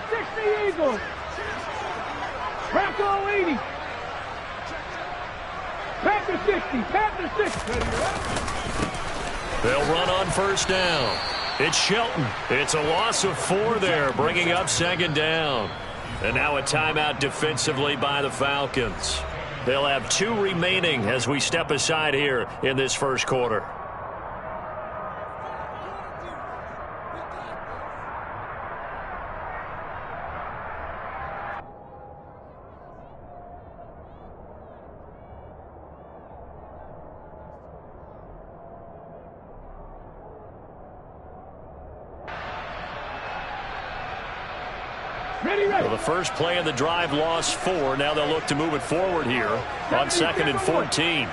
Eagles, 60 Eagles. Bronco 80. Panther 60, Panther 60. They'll run on first down. It's Shelton. It's a loss of 4 there, bringing up second down. And now a timeout defensively by the Falcons. They'll have 2 remaining as we step aside here in this first quarter. So the first play of the drive lost 4. Now they'll look to move it forward here on 2nd and 14.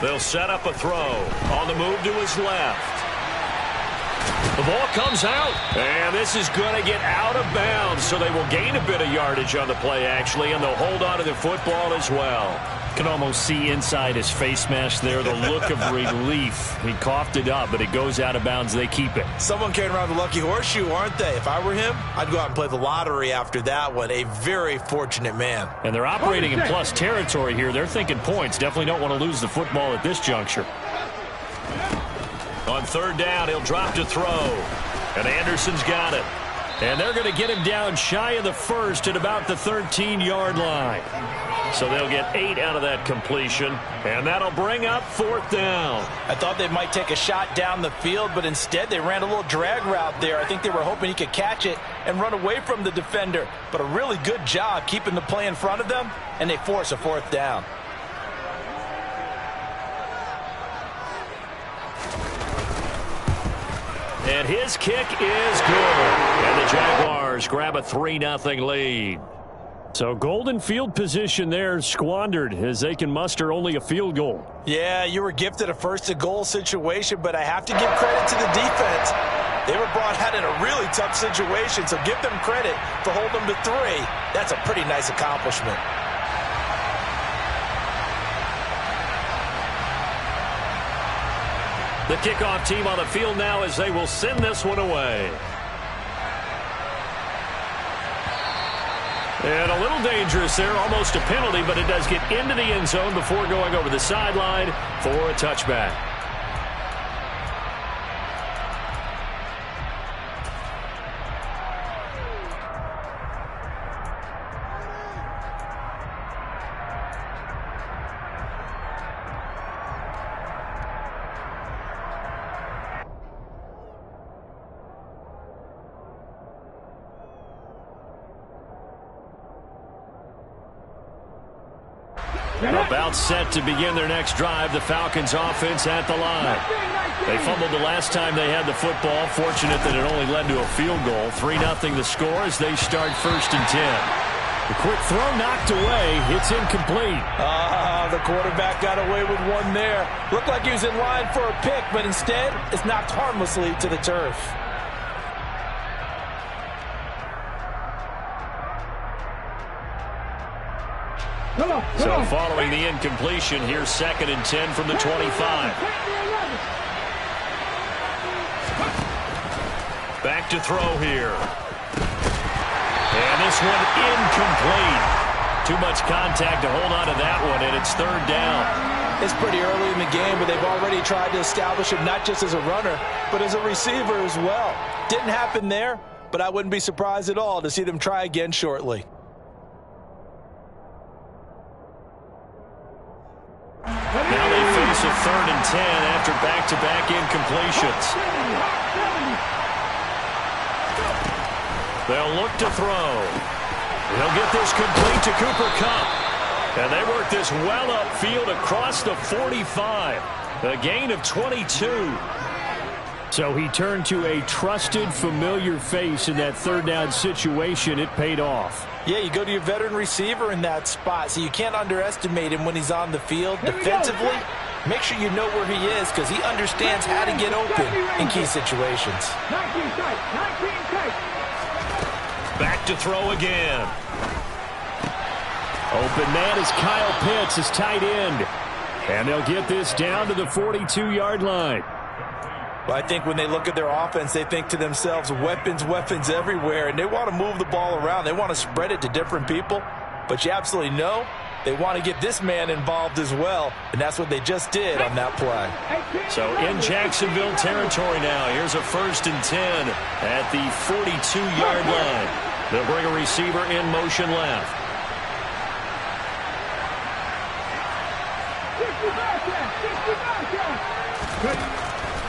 They'll set up a throw on the move to his left. The ball comes out, and this is going to get out of bounds, so they will gain a bit of yardage on the play, actually, and they'll hold on to the football as well. Can almost see inside his face mask there the look of relief. He coughed it up, but it goes out of bounds. They keep it. Someone came around the lucky horseshoe, aren't they? If I were him, I'd go out and play the lottery after that one. A very fortunate man. And they're operating in plus territory here. They're thinking points. Definitely don't want to lose the football at this juncture. On 3rd down, he'll drop to throw. And Anderson's got it. And they're going to get him down shy of the 1st at about the 13-yard line. So they'll get 8 out of that completion, and that'll bring up 4th down. I thought they might take a shot down the field, but instead they ran a little drag route there. I think they were hoping he could catch it and run away from the defender. But a really good job keeping the play in front of them, and they force a 4th down. And his kick is good. And the Jaguars grab a 3-0 lead. So golden field position there squandered as they can muster only a field goal. Yeah, you were gifted a first-to-goal situation, but I have to give credit to the defense. They were brought out in a really tough situation, so give them credit for holding them to 3. That's a pretty nice accomplishment. The kickoff team on the field now as they will send this one away. And a little dangerous there, almost a penalty, but it does get into the end zone before going over the sideline for a touchback. About set to begin their next drive. The Falcons offense at the line. They fumbled the last time they had the football. Fortunate that it only led to a field goal. 3-0 the score as they start 1st and 10. The quick throw knocked away. It's incomplete. The quarterback got away with one there. Looked like he was in line for a pick, but instead it's knocked harmlessly to the turf. So following the incompletion, here's 2nd and 10 from the 25. Back to throw here. And this one incomplete. Too much contact to hold on to that one, and it's 3rd down. It's pretty early in the game, but they've already tried to establish him not just as a runner, but as a receiver as well. Didn't happen there, but I wouldn't be surprised at all to see them try again shortly. Now they face a 3rd and 10 after back-to-back incompletions. They'll look to throw. They'll get this complete to Cooper Kupp. And they work this well upfield across the 45. A gain of 22. So he turned to a trusted, familiar face in that 3rd down situation. It paid off. Yeah, you go to your veteran receiver in that spot, so you can't underestimate him when he's on the field. Defensively, make sure you know where he is because he understands how to get open in key situations. Back to throw again. Open man is Kyle Pitts, his tight end. And they'll get this down to the 42-yard line. Well, I think when they look at their offense, they think to themselves, weapons, weapons everywhere, and they want to move the ball around. They want to spread it to different people, but you absolutely know they want to get this man involved as well, and that's what they just did on that play. So in Jacksonville territory now, here's a 1st and 10 at the 42-yard line. They'll bring a receiver in motion left.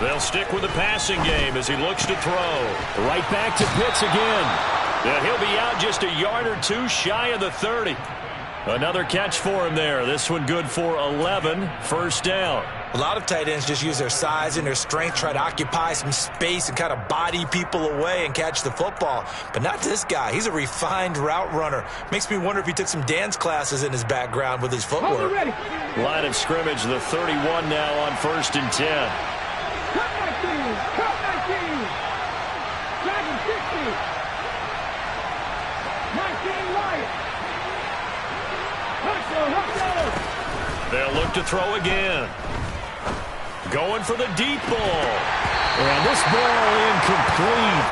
They'll stick with the passing game as he looks to throw. Right back to Pitts again. And he'll be out just a yard or two shy of the 30. Another catch for him there. This one good for 11. First down. A lot of tight ends just use their size and their strength, try to occupy some space and kind of body people away and catch the football. But not this guy. He's a refined route runner. Makes me wonder if he took some dance classes in his background with his footwork. Line of scrimmage, the 31 now on 1st and 10. Cut 19! Cut 19! Dragon 60! 19 right! Let's go! They'll look to throw again. Going for the deep ball. And this ball incomplete.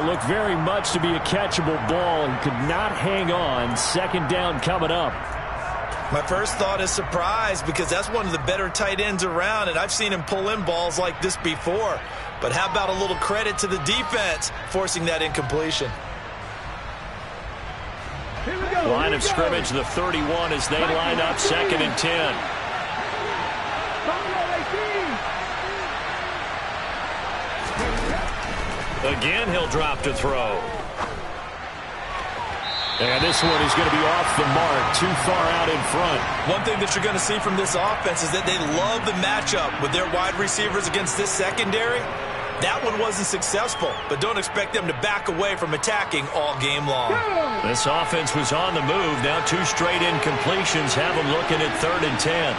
Looked very much to be a catchable ball and could not hang on. 2nd down coming up. My first thought is surprise because that's one of the better tight ends around, and I've seen him pull in balls like this before. But how about a little credit to the defense forcing that incompletion? Line of scrimmage, the 31 as they line up 2nd and 10. Again, he'll drop to throw. And this one is going to be off the mark, too far out in front. One thing that you're going to see from this offense is that they love the matchup with their wide receivers against this secondary. That one wasn't successful, but don't expect them to back away from attacking all game long. This offense was on the move. Now 2 straight incompletions have them looking at 3rd and 10.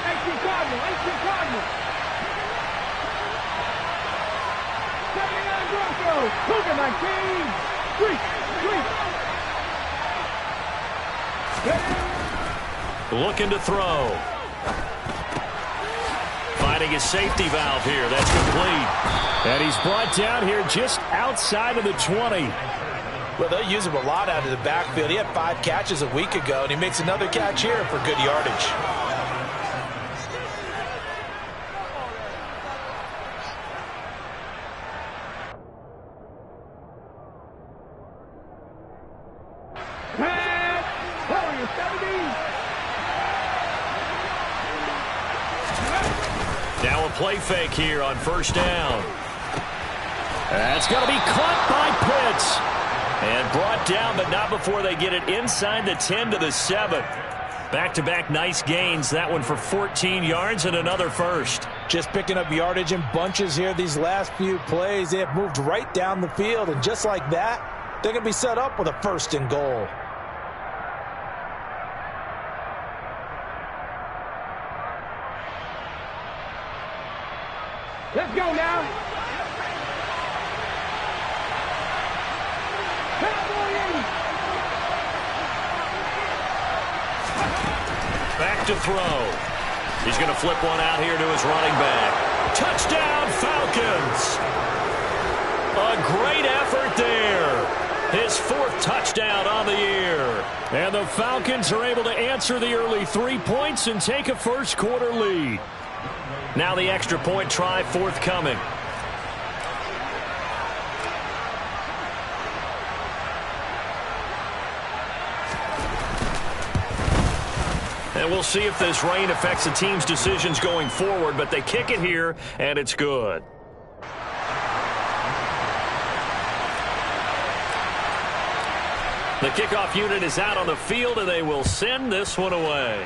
Looking to throw. Finding a safety valve here. That's complete. And he's brought down here just outside of the 20. Well, they'll use him a lot out of the backfield. He had 5 catches a week ago, and he makes another catch here for good yardage. Now a play fake here on 1st down. That's going to be caught by Pitts. And brought down, but not before they get it inside the 10 to the 7. Back-to-back nice gains. That one for 14 yards and another first. Just picking up yardage in bunches here these last few plays. They have moved right down the field, and just like that, they're going to be set up with a 1st and goal. Let's go now. Back to throw. He's going to flip one out here to his running back. Touchdown, Falcons. A great effort there. His 4th touchdown on the year. And the Falcons are able to answer the early 3 points and take a 1st quarter lead. Now the extra point try forthcoming. And we'll see if this rain affects the team's decisions going forward, but they kick it here, and it's good. The kickoff unit is out on the field, and they will send this one away.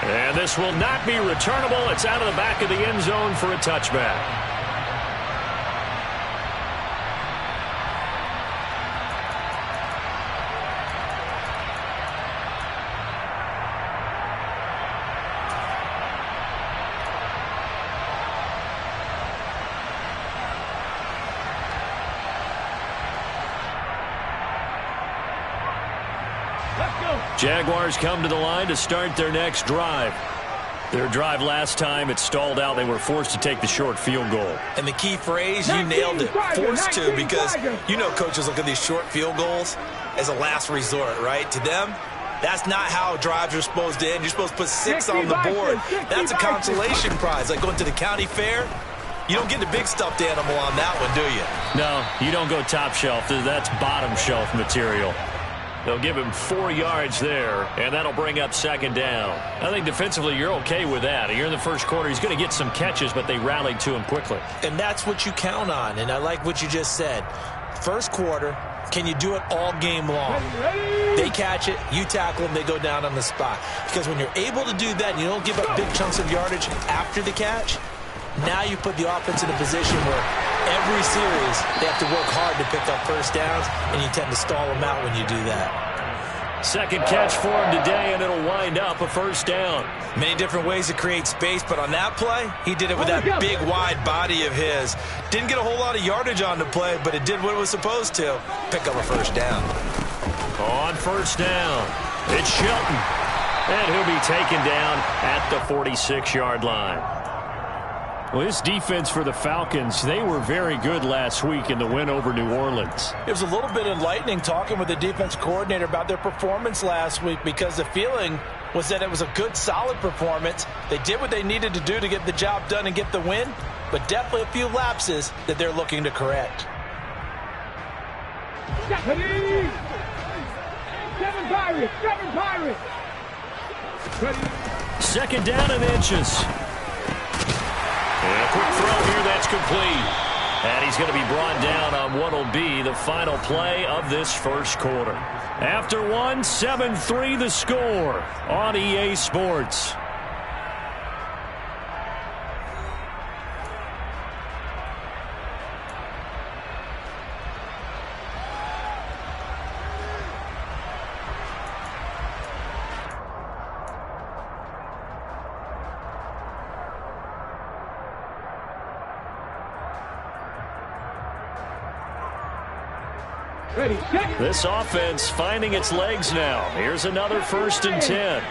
And this will not be returnable. It's out of the back of the end zone for a touchback. Jaguars come to the line to start their next drive. Their drive last time, it stalled out. They were forced to take the short field goal. And the key phrase, you nailed it, forced to, because you know coaches look at these short field goals as a last resort, right? To them, that's not how drives are supposed to end. You're supposed to put 6 on the board. That's a consolation prize, like going to the county fair. You don't get the big stuffed animal on that one, do you? No, you don't go top shelf. That's bottom shelf material. They'll give him 4 yards there, and that'll bring up second down. I think defensively you're okay with that. You're in the first quarter. He's going to get some catches, but they rallied to him quickly. And that's what you count on, and I like what you just said. First quarter, can you do it all game long? They catch it, you tackle them, they go down on the spot. Because when you're able to do that and you don't give up big chunks of yardage after the catch, now you put the offense in a position where every series they have to work hard to pick up first downs, and you tend to stall them out when you do that. Second catch for him today, and it'll wind up a first down. Many different ways to create space, but on that play, he did it with that big, wide body of his. Didn't get a whole lot of yardage on the play, but it did what it was supposed to, pick up a first down. On first down, it's Shelton, and he'll be taken down at the 46-yard line. Well, this defense for the Falcons, they were very good last week in the win over New Orleans. It was a little bit enlightening talking with the defense coordinator about their performance last week, because the feeling was that it was a good, solid performance. They did what they needed to do to get the job done and get the win, but definitely a few lapses that they're looking to correct. 7 Pirates! 7 Pirates! Second down and inches. And a quick throw here, that's complete. And he's going to be brought down on what will be the final play of this first quarter. After one, 7-3 the score on EA Sports. This offense finding its legs now. Here's another 1st and 10.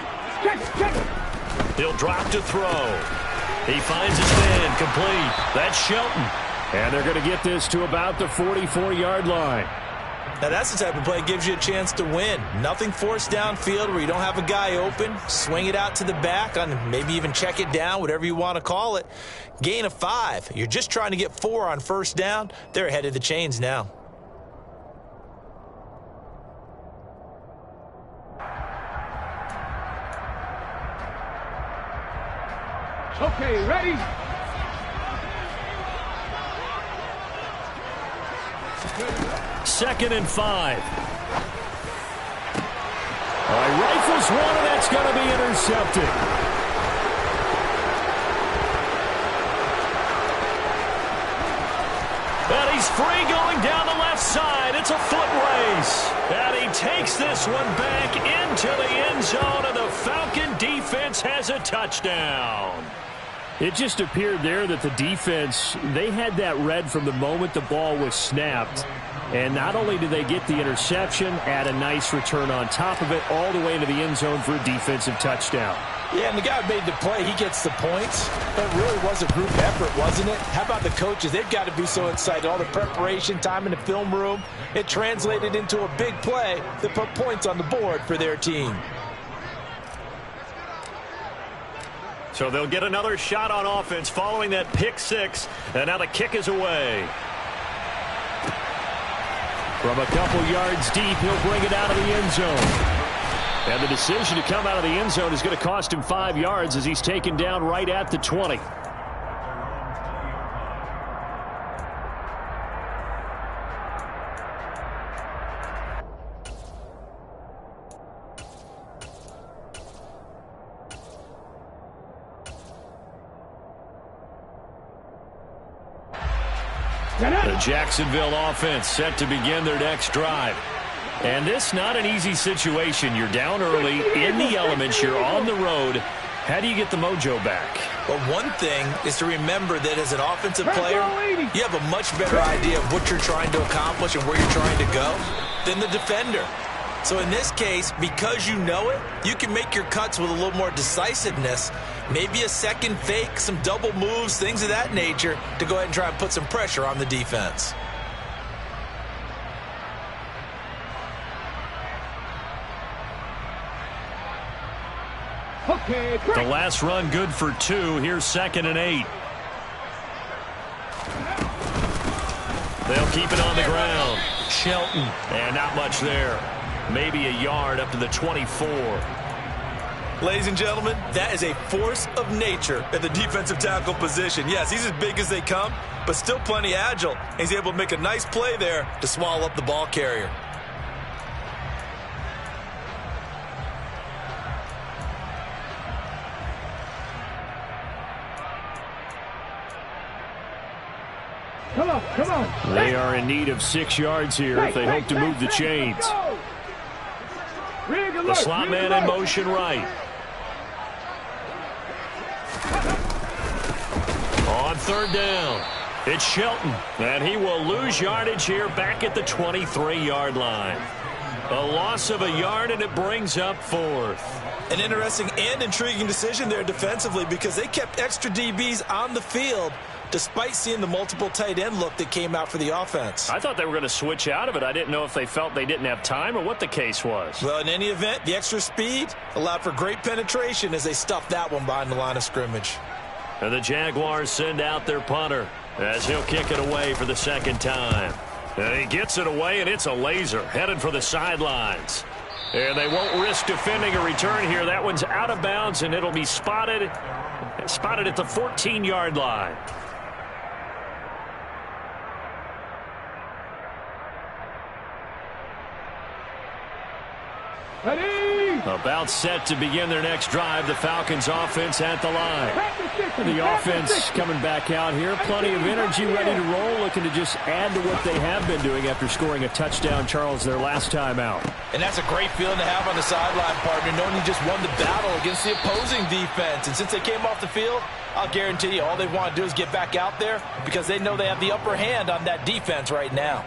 He'll drop to throw. He finds his man complete. That's Shelton. And they're going to get this to about the 44-yard line. Now that's the type of play that gives you a chance to win. Nothing forced downfield where you don't have a guy open. Swing it out to the back, on maybe even check it down, whatever you want to call it. Gain of 5. You're just trying to get 4 on first down. They're ahead of the chains now. Okay, ready? Second and 5. All right, rifles one, and that's going to be intercepted. And he's free going down the left side. It's a foot race. And he takes this one back into the end zone, and the Falcon defense has a touchdown. It just appeared there that the defense, they had that read from the moment the ball was snapped. And not only did they get the interception, add a nice return on top of it, all the way into the end zone for a defensive touchdown. Yeah, and the guy who made the play, he gets the points. But it really was a group effort, wasn't it? How about the coaches? They've got to be so excited. All the preparation, time in the film room, it translated into a big play that put points on the board for their team. So they'll get another shot on offense following that pick 6, and now the kick is away. From a couple yards deep, he'll bring it out of the end zone. And the decision to come out of the end zone is going to cost him 5 yards as he's taken down right at the 20. The Jacksonville offense set to begin their next drive. And this not an easy situation. You're down early, in the elements, you're on the road. How do you get the mojo back? Well, one thing is to remember that as an offensive player, you have a much better idea of what you're trying to accomplish and where you're trying to go than the defender. So in this case, because you know it, you can make your cuts with a little more decisiveness Maybe a second fake, some double moves, things of that nature to go ahead and try and put some pressure on the defense. Okay, the last run good for 2. Here's 2nd and 8. They'll keep it on the ground. Shelton. And not much there. Maybe a yard up to the 24. Ladies and gentlemen, that is a force of nature at the defensive tackle position. Yes, he's as big as they come, but still plenty agile. He's able to make a nice play there to swallow up the ball carrier. Come on, come on. They are in need of 6 yards here if they hope to move the chains. The slot man in motion right. On 3rd down, it's Shelton, and he will lose yardage here back at the 23-yard line. A loss of a yard, and it brings up 4th. An interesting and intriguing decision there defensively because they kept extra DBs on the field despite seeing the multiple tight end look that came out for the offense. I thought they were going to switch out of it. I didn't know if they felt they didn't have time or what the case was. Well, in any event, the extra speed allowed for great penetration as they stuffed that one behind the line of scrimmage. And the Jaguars send out their punter as he'll kick it away for the 2nd time. And he gets it away, and it's a laser headed for the sidelines. And they won't risk defending a return here. That one's out of bounds, and it'll be spotted at the 14-yard line. Ready? About set to begin their next drive. The Falcons offense at the line. The offense coming back out here. Plenty of energy, ready to roll, looking to just add to what they have been doing after scoring a touchdown, Charles, their last time out. And that's a great feeling to have on the sideline, partner, knowing you just won the battle against the opposing defense. And since they came off the field, I'll guarantee you all they want to do is get back out there because they know they have the upper hand on that defense right now.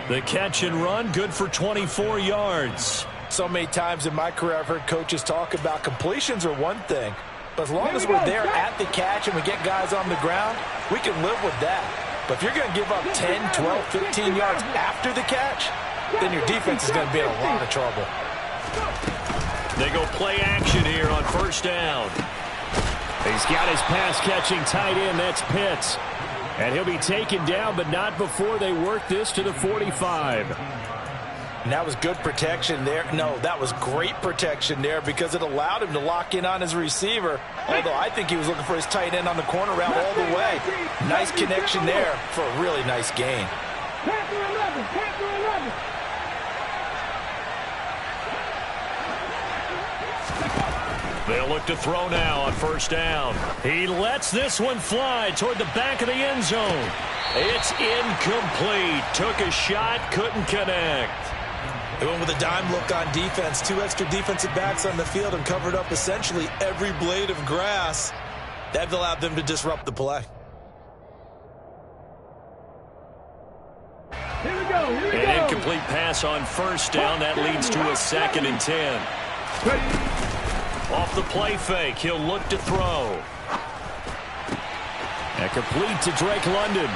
The catch and run, good for 24 yards. So many times in my career I've heard coaches talk about completions are one thing, but as long as we're there at the catch and we get guys on the ground, we can live with that. But if you're going to give up 10, 12, 15 yards after the catch, then your defense is going to be in a lot of trouble. They go play action here on 1st down. He's got his pass-catching tight end. That's Pitts. And he'll be taken down, but not before they work this to the 45. And that was good protection there. No, that was great protection there because it allowed him to lock in on his receiver. Although I think he was looking for his tight end on the corner route all the way. Nice connection there for a really nice gain. They'll look to throw now on 1st down. He lets this one fly toward the back of the end zone. It's incomplete. Took a shot, couldn't connect. They went with a dime look on defense. 2 extra defensive backs on the field and covered up essentially every blade of grass. That allowed them to disrupt the play. Here we go. Here we go. An incomplete pass on 1st down. That leads to a 2nd and 10. Off the play fake, he'll look to throw. And complete to Drake London.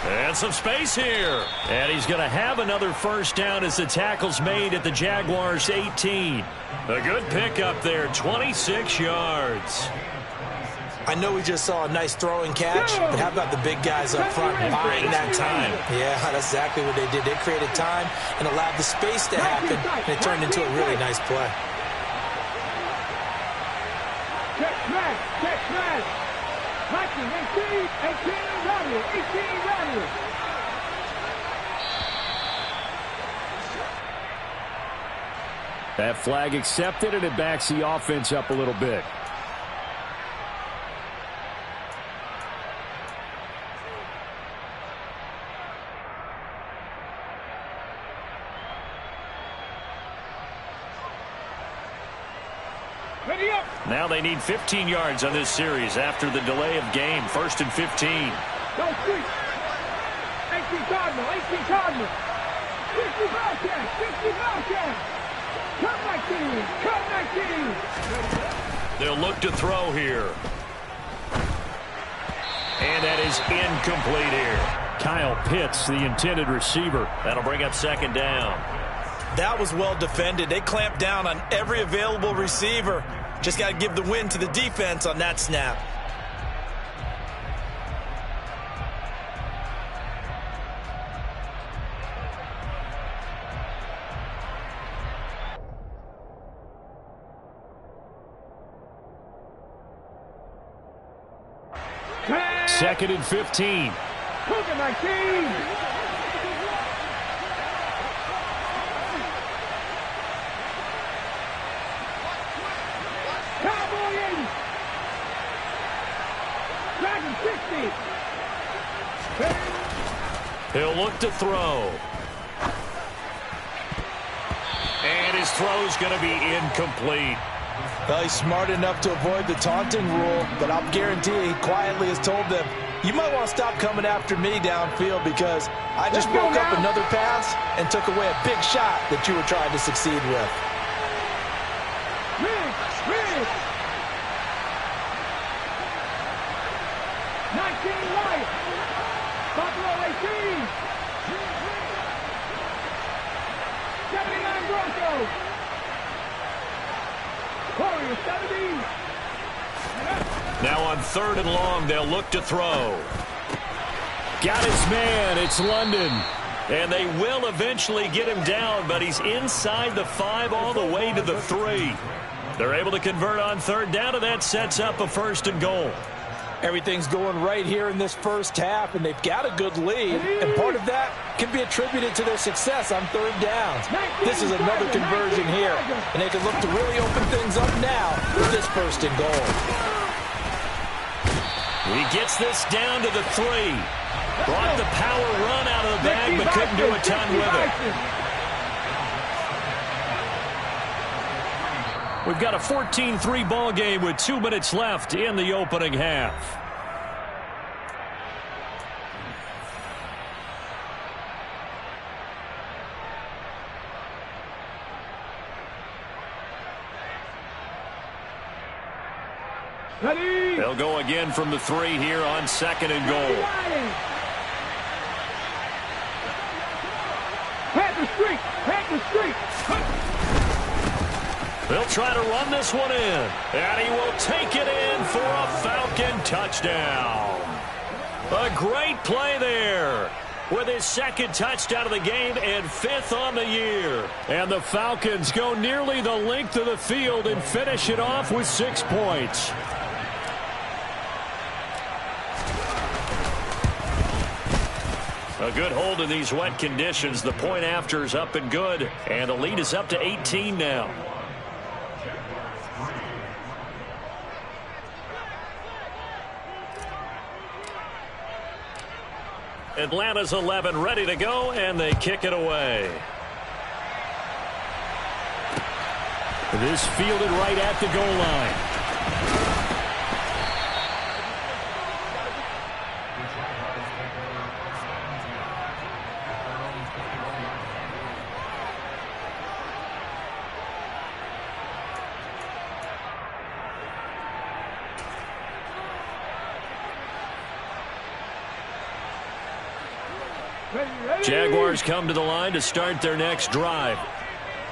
And some space here. And he's going to have another 1st down as the tackle's made at the Jaguars' 18. A good pickup there, 26 yards. I know we just saw a nice throw and catch, but how about the big guys up front buying that time? Yeah, that's exactly what they did. They created time and allowed the space to happen, and it turned into a really nice play. Check smash. Mikey, 18 rally. That flag accepted, and it backs the offense up a little bit. Now they need 15 yards on this series after the delay of game. 1st and 15. Go sweep. 18 Cardinal. 60 Bobcats. Cut 19. They'll look to throw here. And that is incomplete here. Kyle Pitts, the intended receiver. That'll bring up second down. That was well defended. They clamped down on every available receiver. Just got to give the win to the defense on that snap. Second and 15. Look at my team. Cowboy 80. Dragon 60. He'll look to throw. And his throw's going to be incomplete. Well, he's smart enough to avoid the taunting rule, but I'll guarantee he quietly has told them, you might want to stop coming after me downfield because I just broke up another pass and took away a big shot that you were trying to succeed with. Rig. 19 Lions. Buffalo 18. 79 Broncos. Warriors 70. Now on third and long, they'll look to throw. Got his man. It's London. And they will eventually get him down, but he's inside the 5 all the way to the 3. They're able to convert on third down, and that sets up a first and goal. Everything's going right here in this first half, and they've got a good lead, and part of that can be attributed to their success on third downs. This is another conversion here, and they can look to really open things up now with this first and goal. He gets this down to the 3. Brought the power run out of the bag, but couldn't do a ton with it. We've got a 14-3 ball game with 2 minutes left in the opening half. Ready. They'll go again from the 3 here on second and goal. Panther streak. They'll try to run this one in, and he will take it in for a Falcon touchdown. A great play there with his second touchdown of the game and 5th on the year. And the Falcons go nearly the length of the field and finish it off with 6 points. A good hold in these wet conditions. The point after is up and good, and the lead is up to 18 now. Atlanta's 11 ready to go, and they kick it away. This fielded right at the goal line. Jaguars come to the line to start their next drive.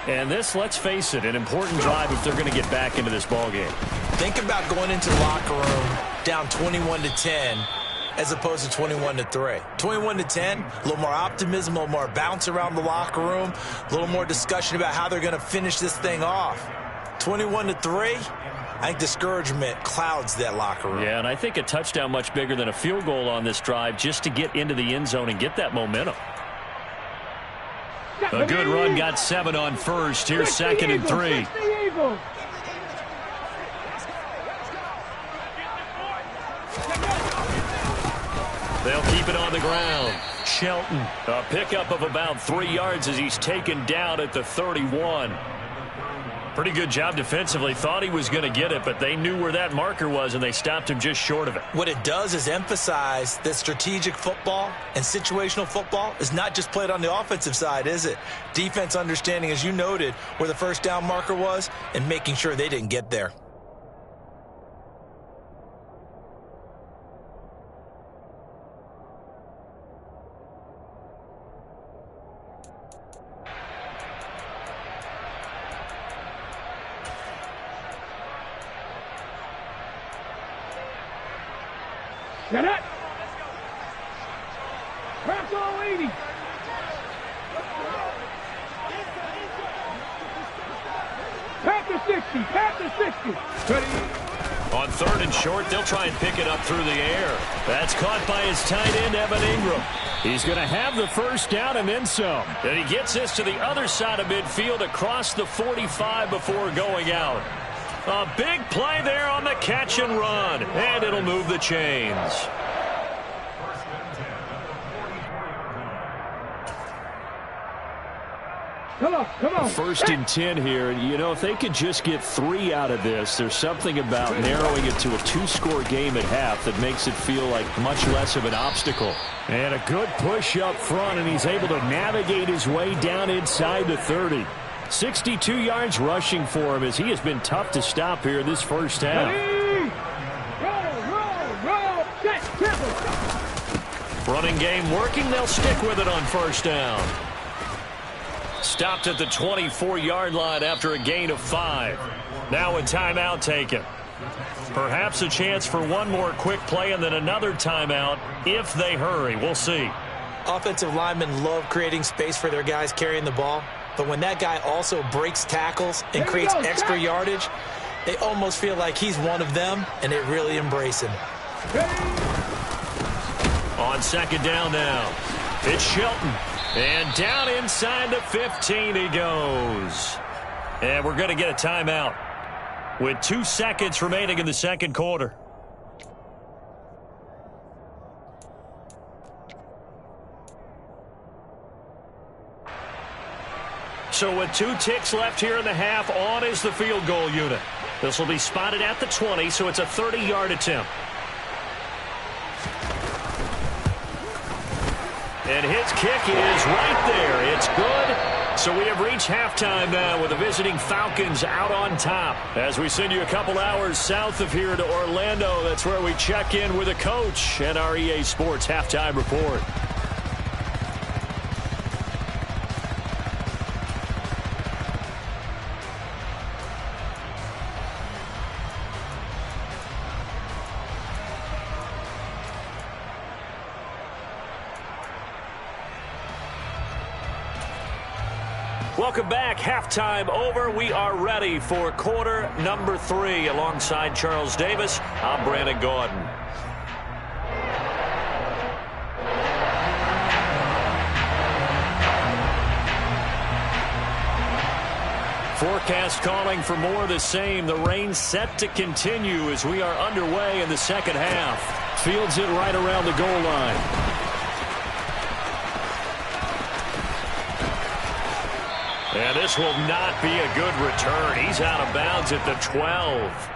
And this, let's face it, an important drive if they're going to get back into this ballgame. Think about going into the locker room down 21-10 as opposed to 21-3. 21-10, a little more optimism, a little more bounce around the locker room, a little more discussion about how they're going to finish this thing off. 21-3, I think discouragement clouds that locker room. Yeah, and I think a touchdown much bigger than a field goal on this drive just to get into the end zone and get that momentum. A good run, got 7 on first. Here's second and 3. They'll keep it on the ground. Shelton, a pickup of about 3 yards as he's taken down at the 31. Pretty good job defensively. Thought he was going to get it, but they knew where that marker was, and they stopped him just short of it. What it does is emphasize that strategic football and situational football is not just played on the offensive side, is it? Defense understanding, as you noted, where the first down marker was and making sure they didn't get there. Set up. Press all 80. Pass to 60. Pass to 60. Ready. On 3rd and short, they'll try and pick it up through the air. That's caught by his tight end, Evan Ingram. He's going to have the first down and then some. And he gets this to the other side of midfield across the 45 before going out. A big play there on the catch and run. And it'll move the chains. Come on, come on. 1st and 10 here. You know, if they could just get 3 out of this, there's something about narrowing it to a 2-score game at half that makes it feel like much less of an obstacle. And a good push up front, and he's able to navigate his way down inside the 30. 62 yards rushing for him as he has been tough to stop here this first half. Ready. Roll. Set. Temple. Running game working. They'll stick with it on 1st down. Stopped at the 24-yard line after a gain of 5. Now a timeout taken. Perhaps a chance for one more quick play and then another timeout if they hurry. We'll see. Offensive linemen love creating space for their guys carrying the ball. But when that guy also breaks tackles and creates extra yardage, they almost feel like he's one of them, and they really embrace him. On 2nd down now, it's Shelton. And down inside the 15 he goes. And we're going to get a timeout with 2 seconds remaining in the 2nd quarter. So with 2 ticks left here in the half, on is the field goal unit. This will be spotted at the 20, so it's a 30-yard attempt. And his kick is right there. It's good. So we have reached halftime now with the visiting Falcons out on top. As we send you a couple hours south of here to Orlando, that's where we check in with a coach and our EA Sports halftime report. Welcome back. Halftime over. We are ready for quarter number 3. Alongside Charles Davis, I'm Brandon Gaudin. Forecast calling for more of the same. The rain set to continue as we are underway in the 2nd half. Fields it right around the goal line. And this will not be a good return. He's out of bounds at the 12.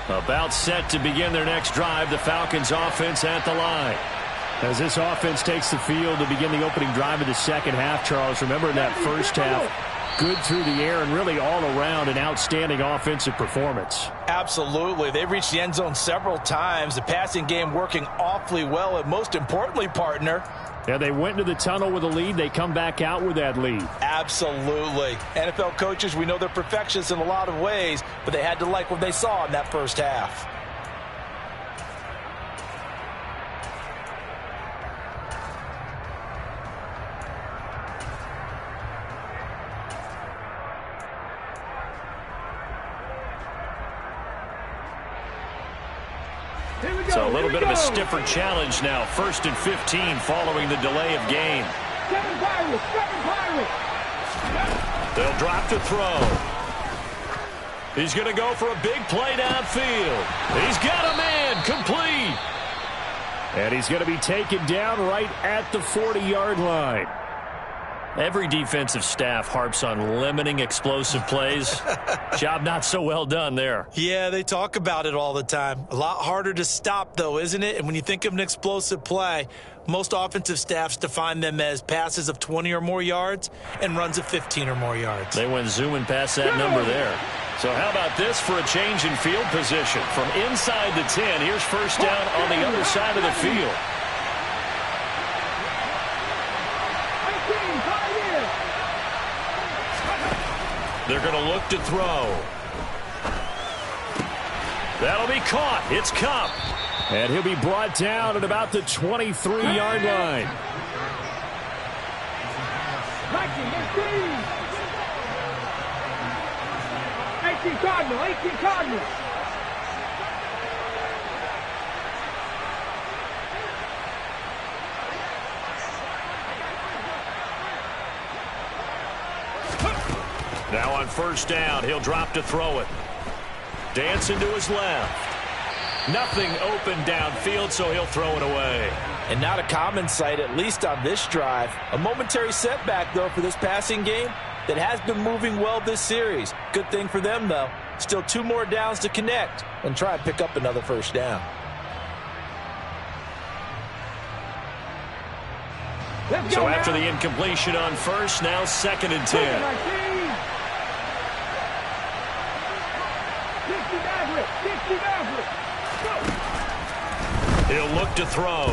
About set to begin their next drive, the Falcons offense at the line. As this offense takes the field to begin the opening drive of the 2nd half, Charles, remember in that 1st half, good through the air and really all around an outstanding offensive performance. Absolutely. They've reached the end zone several times. The passing game working awfully well, and most importantly, partner, yeah, they went into the tunnel with a lead. They come back out with that lead. Absolutely. NFL coaches, we know they're perfectionists in a lot of ways, but they had to like what they saw in that 1st half. So a little bit of a stiffer challenge now. 1st and 15 following the delay of game. 7 Pirates. They'll drop to throw. He's going to go for a big play downfield. He's got a man complete. And he's going to be taken down right at the 40-yard line. Every defensive staff harps on limiting explosive plays. Job not so well done there. Yeah, they talk about it all the time. A lot harder to stop, though, isn't it? And when you think of an explosive play, most offensive staffs define them as passes of 20 or more yards and runs of 15 or more yards. They went zooming past that number there. So how about this for a change in field position? From inside the 10, here's first down on the other side of the field. They're going to look to throw. That'll be caught. It's Cup. And he'll be brought down at about the 23-yard line. 18 Cardinal, 18 Cardinal. Now on first down, he'll drop to throw it. Dancing to his left. Nothing open downfield, so he'll throw it away. And not a common sight, at least on this drive. A momentary setback, though, for this passing game that has been moving well this series. Good thing for them, though. Still 2 more downs to connect and try and pick up another first down. So after the incompletion on first, now 2nd and 10. He'll look to throw.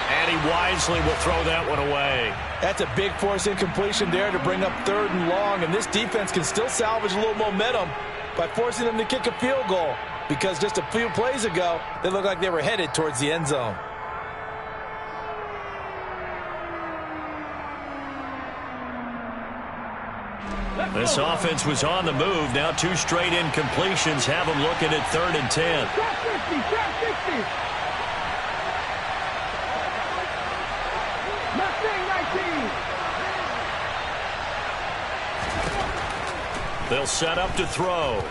And he wisely will throw that one away. That's a big force incompletion there to bring up 3rd and long, and this defense can still salvage a little momentum by forcing them to kick a field goal, because just a few plays ago, they looked like they were headed towards the end zone. This offense was on the move. Now 2 straight incompletions have them looking at 3rd and 10. Trap 50, trap 50. Mustang 19. They'll set up to throw.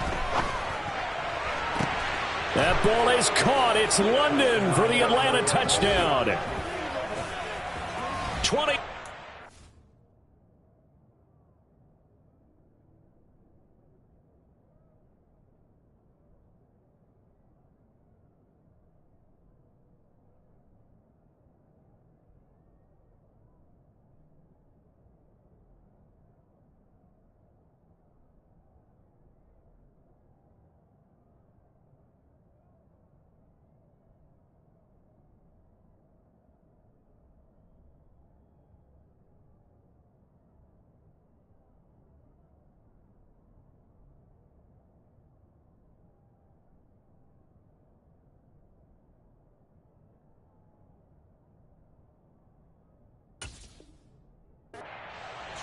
That ball is caught. It's London for the Atlanta touchdown. 20.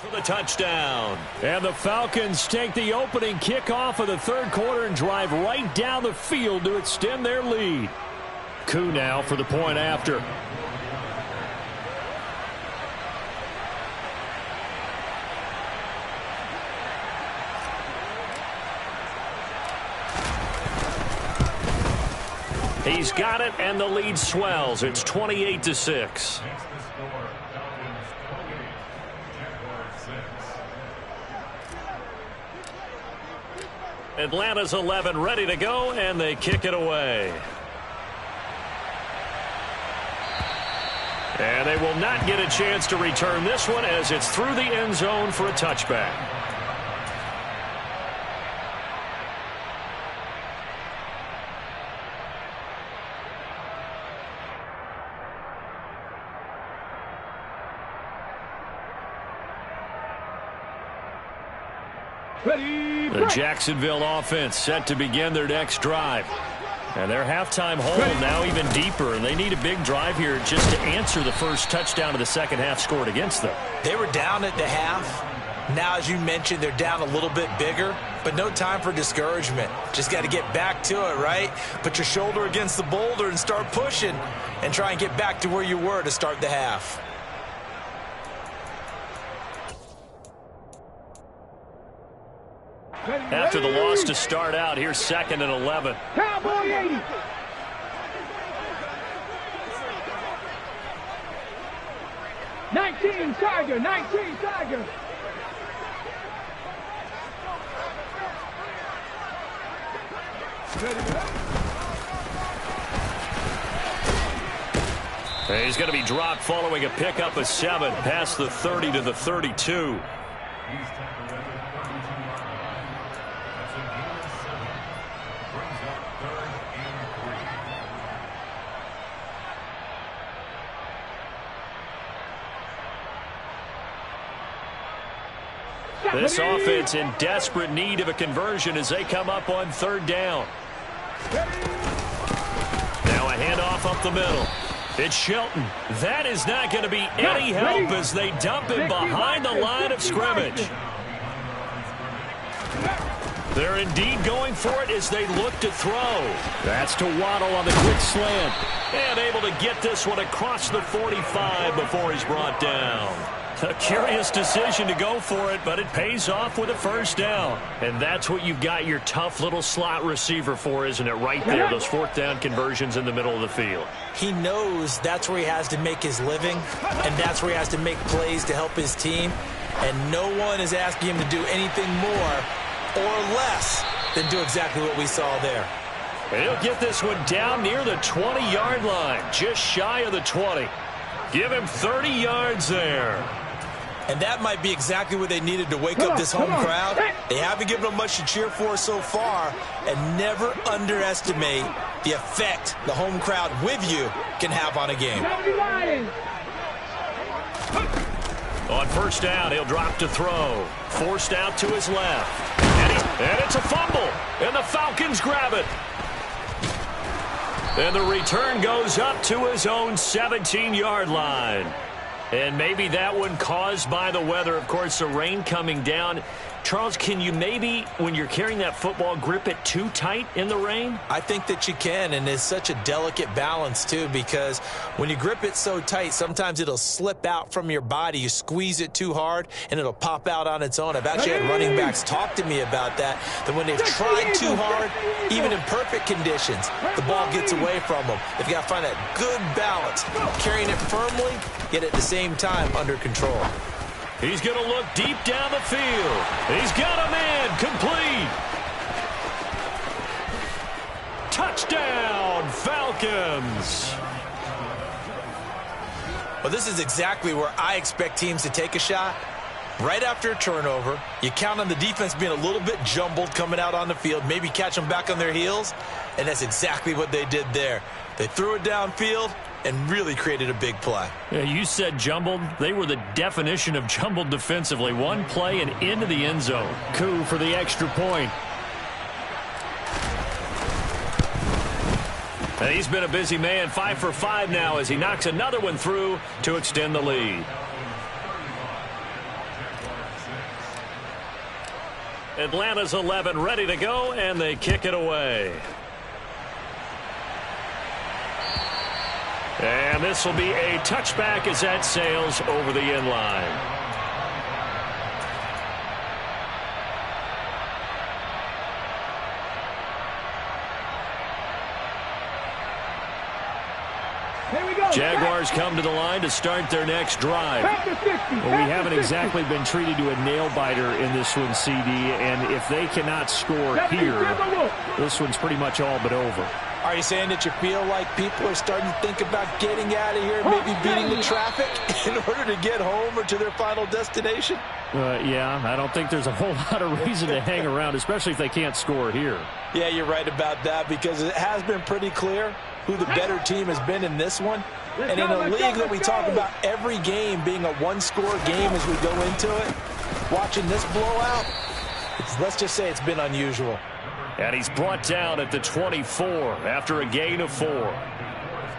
For the touchdown. And the Falcons take the opening kickoff of the 3rd quarter and drive right down the field to extend their lead. Koo now for the point after. He's got it, and the lead swells. It's 28-6. Atlanta's 11 ready to go, and they kick it away. And they will not get a chance to return this one as it's through the end zone for a touchback. The Jacksonville offense set to begin their next drive. And their halftime hole now even deeper, and they need a big drive here just to answer the first touchdown of the second half scored against them. They were down at the half. Now, as you mentioned, they're down a little bit bigger, but no time for discouragement. Just got to get back to it, right? Put your shoulder against the boulder and start pushing and try and get back to where you were to start the half. After the loss to start out, here's 2nd and 11. Cowboy 80. 19 Tiger, 19 Tiger. He's going to be dropped following a pickup of 7 past the 30 to the 32. This offense in desperate need of a conversion as they come up on 3rd down. Now a handoff up the middle. It's Shelton. That is not going to be any help as they dump him behind the line of scrimmage. They're indeed going for it as they look to throw. That's to Waddle on the quick slant. And able to get this one across the 45 before he's brought down. A curious decision to go for it, but it pays off with a 1st down. And that's what you've got your tough little slot receiver for, isn't it? Right there, those 4th down conversions in the middle of the field. He knows that's where he has to make his living, and that's where he has to make plays to help his team. And no one is asking him to do anything more or less than do exactly what we saw there. And he'll get this one down near the 20-yard line, just shy of the 20. Give him 30 yards there. And that might be exactly what they needed to wake up this home crowd. They haven't given them much to cheer for so far. And never underestimate the effect the home crowd with you can have on a game. On 1st down, he'll drop to throw. Forced out to his left. And it's a fumble. And the Falcons grab it. And the return goes up to his own 17-yard line. And maybe that one caused by the weather. Of course, the rain coming down. Charles, can you maybe, when you're carrying that football, grip it too tight in the rain? I think that you can, and it's such a delicate balance, too, because when you grip it so tight, sometimes it'll slip out from your body. You squeeze it too hard, and it'll pop out on its own. I've actually had running backs talk to me about that when they've tried too hard, even in perfect conditions, the ball gets away from them. They've got to find that good balance, carrying it firmly, yet at the same time under control. He's going to look deep down the field. He's got a man complete. Touchdown, Falcons. Well, this is exactly where I expect teams to take a shot. Right after a turnover, you count on the defense being a little bit jumbled coming out on the field, maybe catch them back on their heels, and that's exactly what they did there. They threw it downfield and really created a big play. Yeah, you said jumbled. They were the definition of jumbled defensively. One play and into the end zone. Coup for the extra point. And he's been a busy man, 5 for 5 now as he knocks another one through to extend the lead. Atlanta's 11 ready to go, and they kick it away. And this will be a touchback as that sails over the end line. Jaguars come to the line to start their next drive. Well, we haven't exactly been treated to a nail-biter in this one, CD, and if they cannot score here, this one's pretty much all but over. Are you saying that you feel like people are starting to think about getting out of here, maybe beating the traffic in order to get home or to their final destination? Yeah, I don't think there's a whole lot of reason to hang around, especially if they can't score here. Yeah, you're right about that because it has been pretty clear who the better team has been in this one. And in a league that we talk about every game being a one-score game as we go into it, watching this blowout, let's just say it's been unusual. And he's brought down at the 24 after a gain of 4.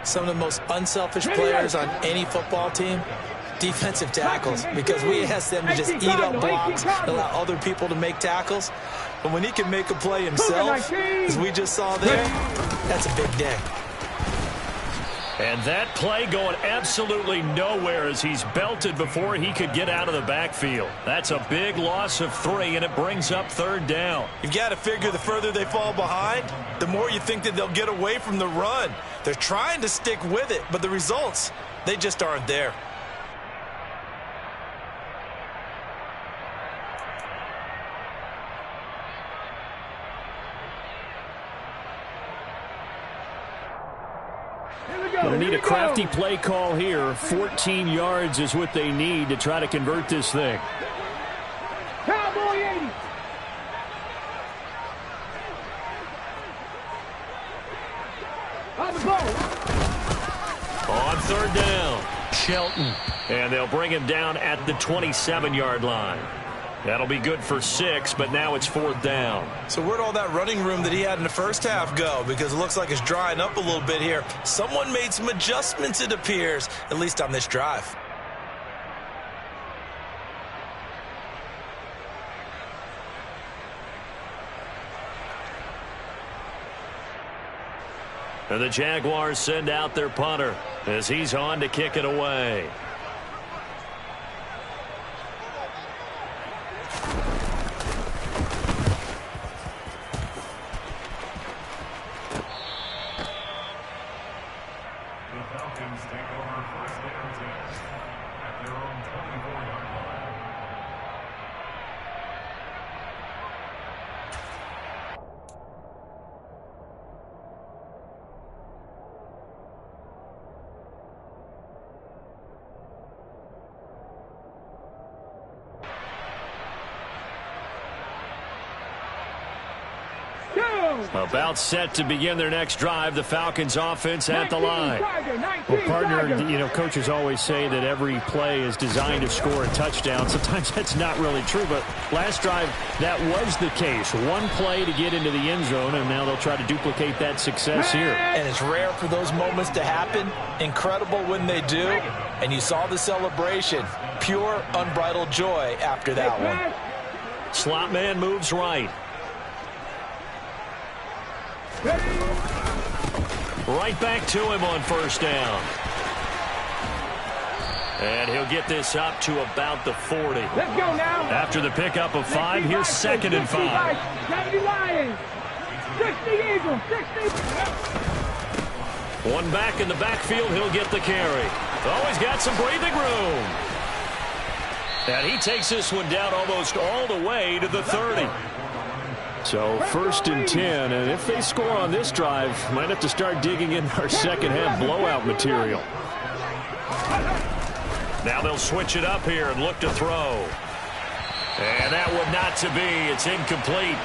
Some of the most unselfish players on any football team, defensive tackles, because we ask them to just eat up blocks and allow other people to make tackles. But when he can make a play himself, as we just saw there, that's a big day. And that play going absolutely nowhere as he's belted before he could get out of the backfield. That's a big loss of 3, and it brings up 3rd down. You've got to figure the further they fall behind, the more you think that they'll get away from the run. They're trying to stick with it, but the results, they just aren't there. Going to need a crafty play call here. 14 yards is what they need to try to convert this thing. Cowboy 80. On the ball. On third down, Shelton. And they'll bring him down at the 27-yard line. That'll be good for 6, but now it's 4th down. So where'd all that running room that he had in the first half go? Because it looks like it's drying up a little bit here. Someone made some adjustments, it appears, at least on this drive. And the Jaguars send out their punter as he's on to kick it away. About set to begin their next drive. The Falcons offense at the line. Well, partner, coaches always say that every play is designed to score a touchdown. Sometimes that's not really true, but last drive, that was the case. One play to get into the end zone, and now they'll try to duplicate that success here. And it's rare for those moments to happen. Incredible when they do. And you saw the celebration. Pure, unbridled joy after that one. Slot man moves right. Right back to him on first down. And he'll get this up to about the 40. Let's go now. After the pickup of 5, here's 2nd and 5. 70 Lions. 60 Eagles. 60. One back in the backfield. He'll get the carry. Oh, he's got some breathing room. And he takes this one down almost all the way to the 30. So 1st and 10, and if they score on this drive, might have to start digging in our second half blowout material. Now they'll switch it up here and look to throw. And that one not to be. It's incomplete.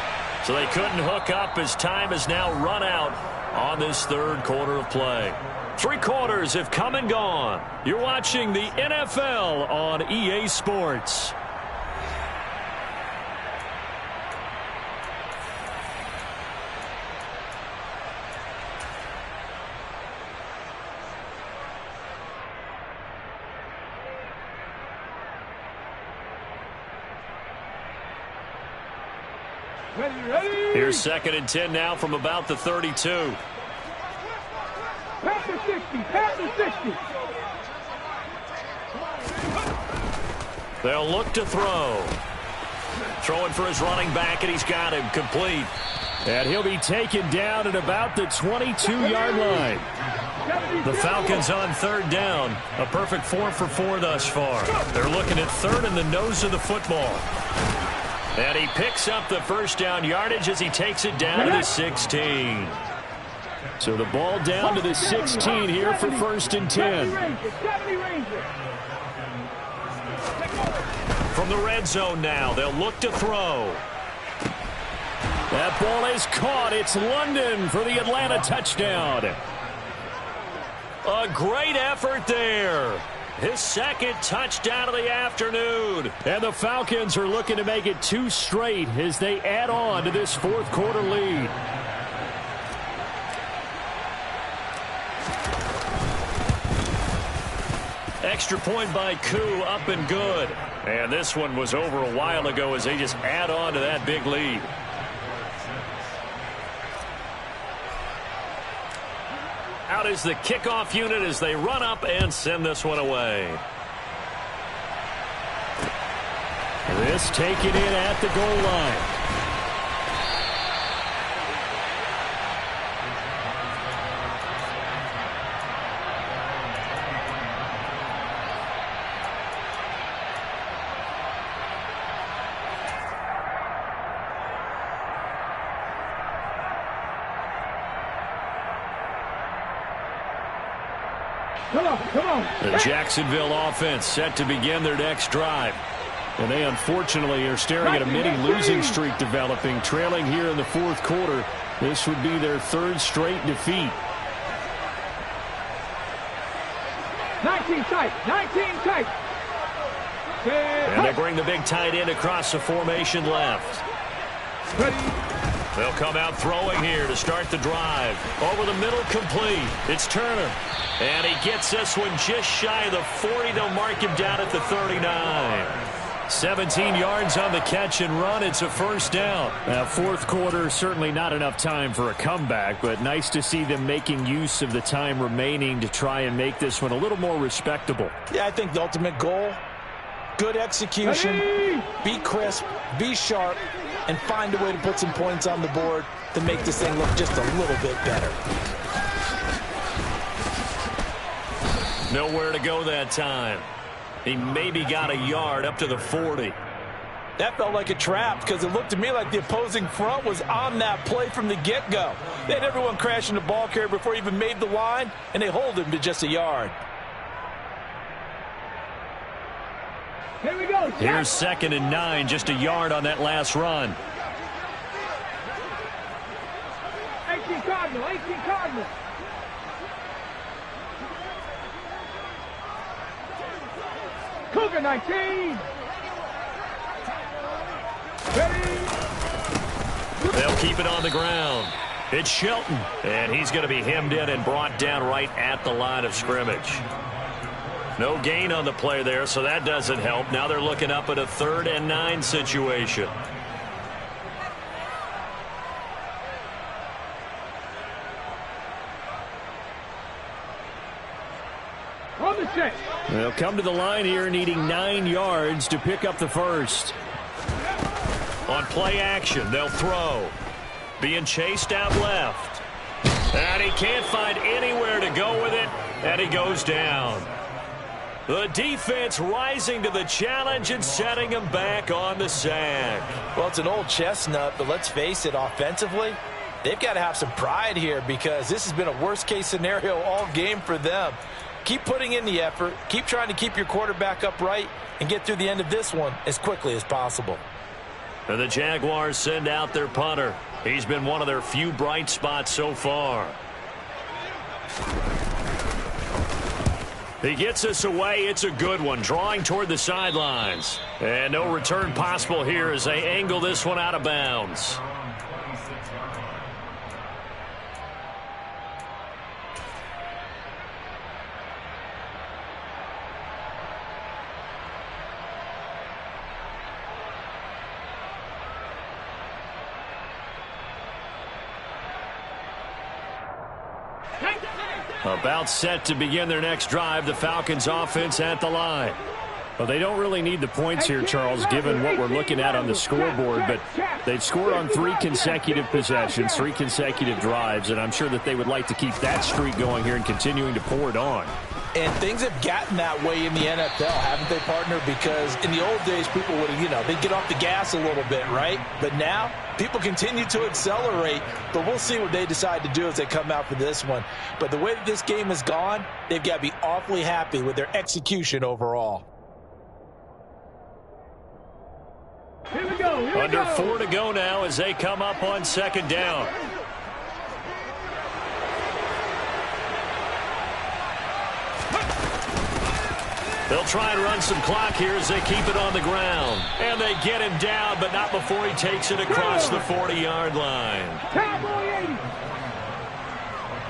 So they couldn't hook up as time has now run out on this 3rd quarter of play. 3 quarters have come and gone. You're watching the NFL on EA Sports. Here's 2nd and 10 now from about the 32. Pass the 60. Pass the 60. They'll look to throw. Throwing for his running back, and he's got him complete. And he'll be taken down at about the 22-yard line. The Falcons on 3rd down. A perfect 4 for 4 thus far. They're looking at 3rd in the nose of the football. And he picks up the first down yardage as he takes it down to the 16. So the ball down to the 16 here for 1st and 10. From the red zone now, they'll look to throw. That ball is caught. It's London for the Atlanta touchdown. A great effort there. His 2nd touchdown of the afternoon. And the Falcons are looking to make it 2 straight as they add on to this 4th quarter lead. Extra point by Koo, up and good. And this one was over a while ago as they just add on to that big lead. Out is the kickoff unit as they run up and send this one away. This taken in at the goal line. Come on, come on. The Jacksonville offense set to begin their next drive. And they unfortunately are staring at a mini losing streak developing, trailing here in the fourth quarter. This would be their third straight defeat. 19 tight, 19 tight. And they bring the big tight end across the formation left. Ready. They'll come out throwing here to start the drive. Over the middle, complete. It's Turner. And he gets this one just shy of the 40. They'll mark him down at the 39. 17 yards on the catch and run. It's a first down. Fourth quarter, certainly not enough time for a comeback, but nice to see them making use of the time remaining to try and make this one a little more respectable. Yeah, I think the ultimate goal, good execution, be crisp, be sharp, and find a way to put some points on the board to make this thing look just a little bit better. Nowhere to go that time. He maybe got a yard up to the 40. That felt like a trap because it looked to me like the opposing front was on that play from the get-go. They had everyone crashing the ball carrier before he even made the line, and they hold him to just a yard. Here we go. Here's 2nd and 9, just a yard on that last run. 18 Cardinal, 18 Cardinal. Cougar 19. Ready. They'll keep it on the ground. It's Shelton, and he's going to be hemmed in and brought down right at the line of scrimmage. No gain on the play there, so that doesn't help. Now they're looking up at a 3rd and 9 situation. On the check. They'll come to the line here needing 9 yards to pick up the first. On play action, they'll throw. Being chased out left. And he can't find anywhere to go with it, and he goes down. The defense rising to the challenge and setting him back on the sack. Well, it's an old chestnut, but let's face it, offensively, they've got to have some pride here because this has been a worst-case scenario all game for them. Keep putting in the effort. Keep trying to keep your quarterback upright and get through the end of this one as quickly as possible. And the Jaguars send out their punter. He's been one of their few bright spots so far. He gets us away. It's a good one, drawing toward the sidelines. And no return possible here as they angle this one out of bounds. About set to begin their next drive. The Falcons offense at the line. Well, they don't really need the points here, Charles, given what we're looking at on the scoreboard, but they've scored on 3 consecutive possessions, 3 consecutive drives, and I'm sure that they would like to keep that streak going here and continuing to pour it on. And things have gotten that way in the NFL, haven't they, partner? Because in the old days, people would have, they'd get off the gas a little bit, right? But now, people continue to accelerate, but we'll see what they decide to do as they come out for this one. But the way that this game has gone, they've got to be awfully happy with their execution overall. Here we go. Here Under we go. 4 to go now as they come up on 2nd down. They'll try and run some clock here as they keep it on the ground. And they get him down, but not before he takes it across the 40-yard line. Cowboy 80.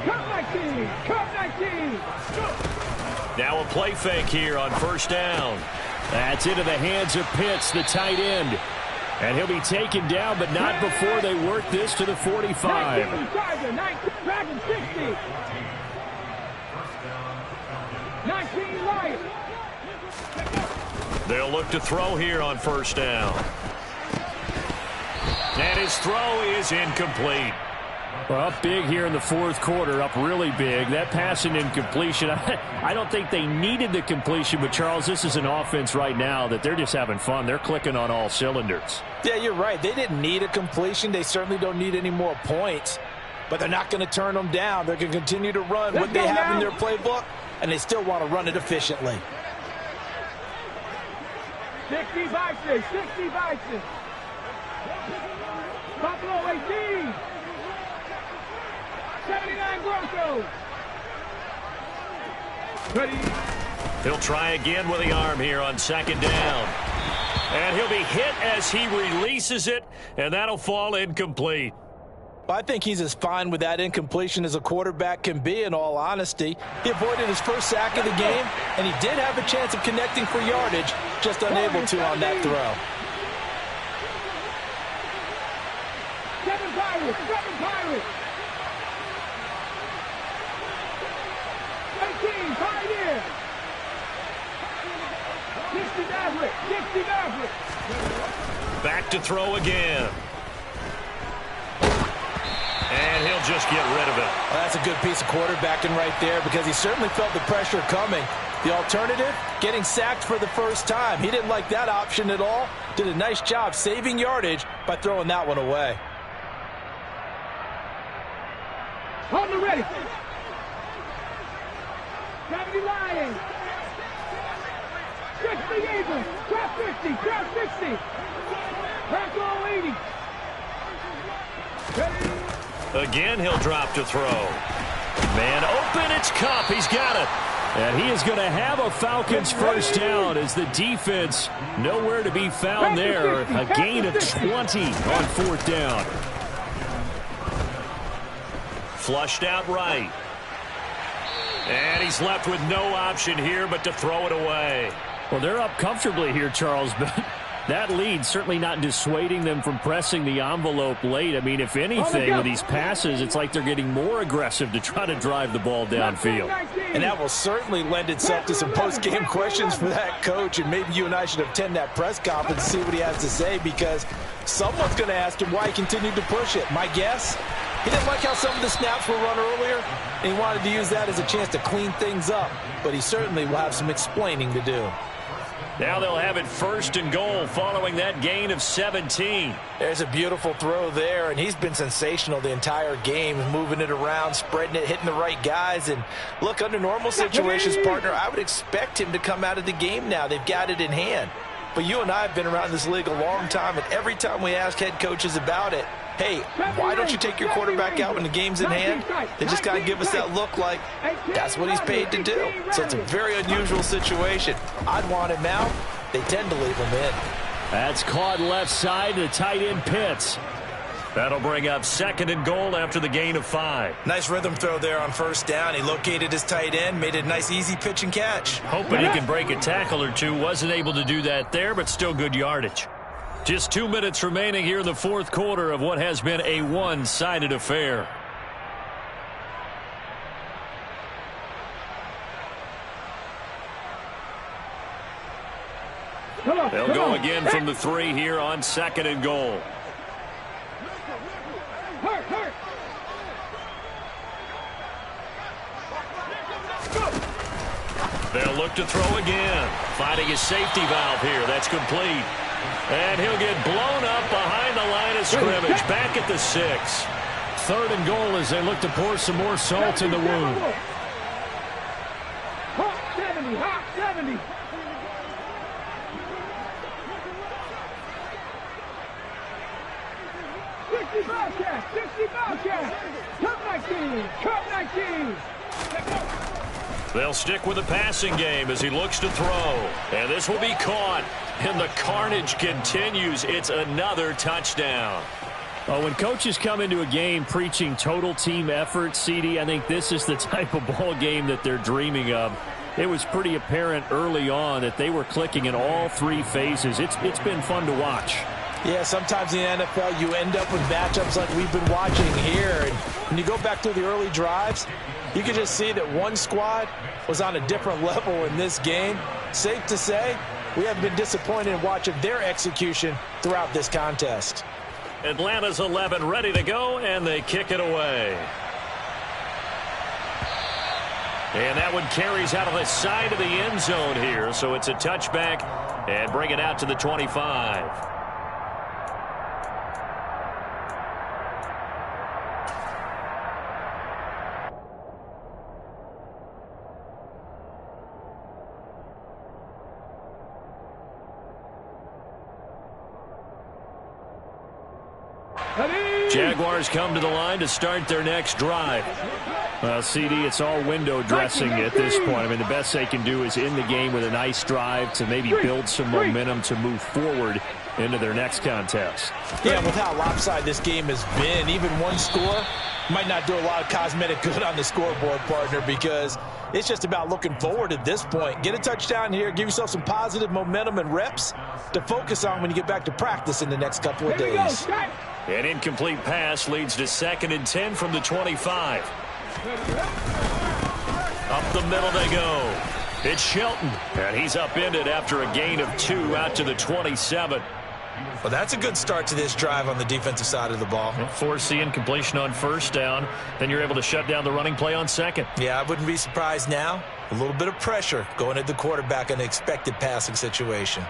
Cup 19. Cup 19. Now a play fake here on 1st down. That's into the hands of Pitts, the tight end. And he'll be taken down, but not before they work this to the 45. 19 Tiger, 19 Dragon 60. 19 Lion. They'll look to throw here on 1st down. And his throw is incomplete. Well, up big here in the fourth quarter, up really big. That pass and incompletion, I don't think they needed the completion, but, Charles, this is an offense right now that they're just having fun. They're clicking on all cylinders. Yeah, you're right. They didn't need a completion. They certainly don't need any more points, but they're not going to turn them down. They're going to continue to run what they have in their playbook, and they still want to run it efficiently. 60 Bison, 60 Bison. Buffalo 18. 79 Broncos. Ready. He'll try again with the arm here on second down. And he'll be hit as he releases it, and that'll fall incomplete. I think he's as fine with that incompletion as a quarterback can be, in all honesty. He avoided his first sack of the game, and he did have a chance of connecting for yardage, just unable to on that throw. 7 Pirates, 7 Pirates. 18, Pioneer. 60 Maverick, 60 Maverick. Back to throw again. And he'll just get rid of it. Well, that's a good piece of quarterbacking right there, because he certainly felt the pressure coming. The alternative, getting sacked for the first time. He didn't like that option at all. Did a nice job saving yardage by throwing that one away. On the ready. 70 Lions. 60 Eagles. Drop 50. Drop 60. Bronco 80. Ready. Again, he'll drop to throw. Man open, it's Cup. He's got it. And he is going to have a Falcons first down as the defense nowhere to be found there. A gain of 20 on fourth down. Flushed out right. And he's left with no option here but to throw it away. Well, they're up comfortably here, Charles, but that lead certainly not dissuading them from pressing the envelope late. I mean, if anything, with these passes, it's like they're getting more aggressive to try to drive the ball downfield. And that will certainly lend itself to some post-game questions for that coach, and maybe you and I should attend that press conference and see what he has to say, because someone's going to ask him why he continued to push it. My guess, he didn't like how some of the snaps were run earlier, and he wanted to use that as a chance to clean things up, but he certainly will have some explaining to do. Now they'll have it first and goal following that gain of 17. There's a beautiful throw there, and he's been sensational the entire game, moving it around, spreading it, hitting the right guys. And look, under normal situations, partner, I would expect him to come out of the game now. They've got it in hand. But you and I have been around this league a long time, and every time we ask head coaches about it, hey, why don't you take your quarterback out when the game's in hand? They just kind of give us that look like that's what he's paid to do. So it's a very unusual situation. I'd want him out. They tend to leave him in. That's caught left side to tight end Pitts. That'll bring up second and goal after the gain of 5. Nice rhythm throw there on first down. He located his tight end, made it a nice easy pitch and catch. Hoping he can break a tackle or two. Wasn't able to do that there, but still good yardage. Just 2 minutes remaining here in the fourth quarter of what has been a one-sided affair. They'll go again from the 3 here on second and goal. They'll look to throw again. Finding his safety valve here. That's complete. And he'll get blown up behind the line of scrimmage. Back at the 6. Third and goal as they look to pour some more salt in the wound. Hot 70, hot 70. Bobcats, 60 Bobcats. Cup 19, Cup 19. They'll stick with the passing game as he looks to throw. And this will be caught. And the carnage continues. It's another touchdown. Well, when coaches come into a game preaching total team effort, CD, I think this is the type of ball game that they're dreaming of. It was pretty apparent early on that they were clicking in all 3 phases. It's been fun to watch. Yeah, sometimes in the NFL you end up with matchups like we've been watching here. And when you go back to the early drives, you can just see that one squad was on a different level in this game. Safe to say, we haven't been disappointed in watching their execution throughout this contest. Atlanta's 11 ready to go, and they kick it away. And that one carries out of the side of the end zone here, so it's a touchback and bring it out to the 25. Jaguars come to the line to start their next drive. Well, CD, it's all window dressing at this point. I mean, the best they can do is end the game with a nice drive to maybe build some momentum to move forward into their next contest. Yeah, with how lopsided this game has been, even one score might not do a lot of cosmetic good on the scoreboard, partner, because it's just about looking forward at this point. Get a touchdown here, give yourself some positive momentum and reps to focus on when you get back to practice in the next couple of days. An incomplete pass leads to 2nd and 10 from the 25. Up the middle they go. It's Shelton, and he's upended after a gain of 2 out to the 27. Well, that's a good start to this drive on the defensive side of the ball. Force the incompletion on 1st down. Then you're able to shut down the running play on 2nd. Yeah, I wouldn't be surprised now. A little bit of pressure going at the quarterback in an expected passing situation.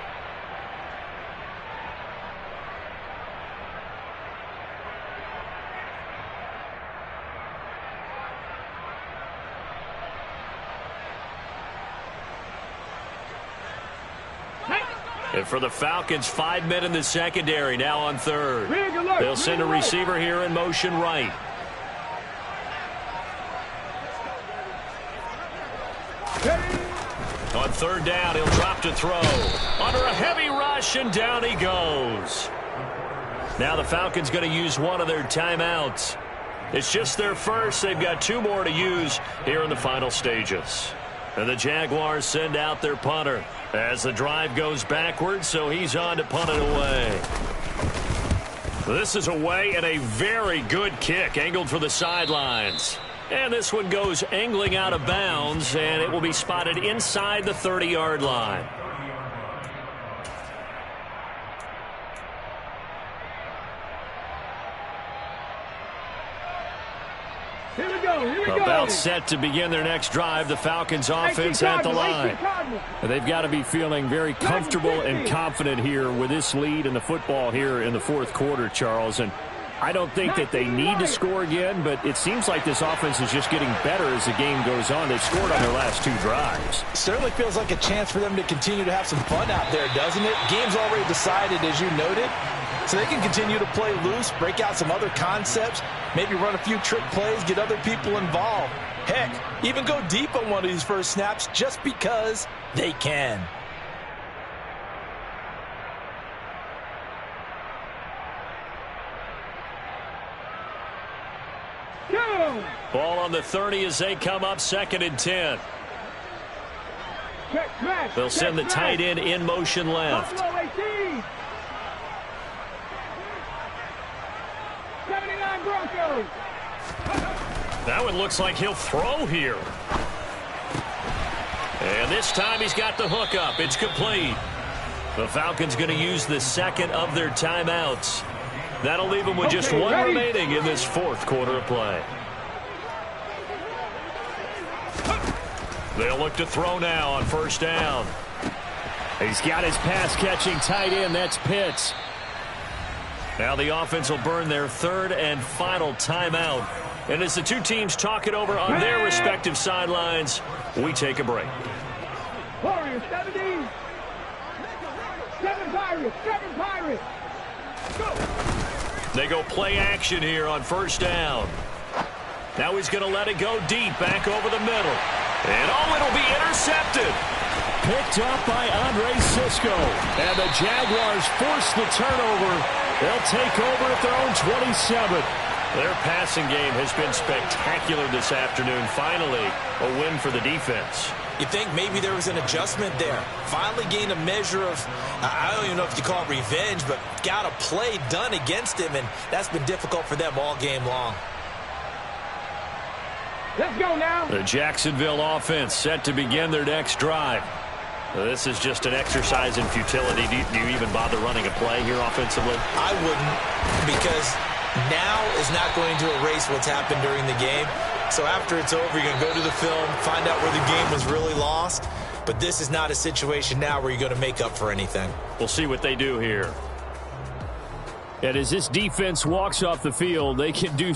And for the Falcons, 5 men in the secondary, now on 3rd. They'll send a receiver here in motion right. On 3rd down, he'll drop to throw. Under a heavy rush, and down he goes. Now the Falcons going to use one of their timeouts. It's just their first. They've got 2 more to use here in the final stages. And the Jaguars send out their punter as the drive goes backwards, so he's on to punt it away. This is away, and a very good kick angled for the sidelines. And this one goes angling out of bounds, and it will be spotted inside the 30-yard line. Here we go. About set to begin their next drive, the Falcons offense at the line. They've got to be feeling very comfortable and confident here with this lead in the football here in the 4th quarter, Charles. And I don't think that they need to score again, but it seems like this offense is just getting better as the game goes on. They've scored on their last 2 drives. Certainly feels like a chance for them to continue to have some fun out there, doesn't it? Game's already decided, as you noted. So they can continue to play loose, break out some other concepts, maybe run a few trick plays, get other people involved. Heck, even go deep on one of these first snaps just because they can. Ball on the 30 as they come up 2nd and 10. They'll send the tight end in motion left. That one looks like he'll throw here. And this time he's got the hook up. It's complete. The Falcons going to use the 2nd of their timeouts. That'll leave them with just 1 remaining in this 4th quarter of play. They'll look to throw now on 1st down. He's got his pass-catching tight end. That's Pitts. Now the offense will burn their 3rd and final timeout. And as the 2 teams talk it over on their respective sidelines, we take a break. Warriors 17. 7 Pirates. 7 Pirates. Go. They go play action here on 1st down. Now he's going to let it go deep, back over the middle. And it'll be intercepted. Picked up by Andre Sisco. And the Jaguars force the turnover. They'll take over at their own 27. Their passing game has been spectacular this afternoon. Finally, a win for the defense. You think maybe there was an adjustment there. Finally gained a measure of, I don't even know if you call it revenge, but got a play done against him, and that's been difficult for them all game long. Let's go now. The Jacksonville offense set to begin their next drive. This is just an exercise in futility. Do you even bother running a play here offensively? I wouldn't, because now is not going to erase what's happened during the game. So after it's over, you're going to go to the film, find out where the game was really lost. But this is not a situation now where you're going to make up for anything. We'll see what they do here. And as this defense walks off the field, they can do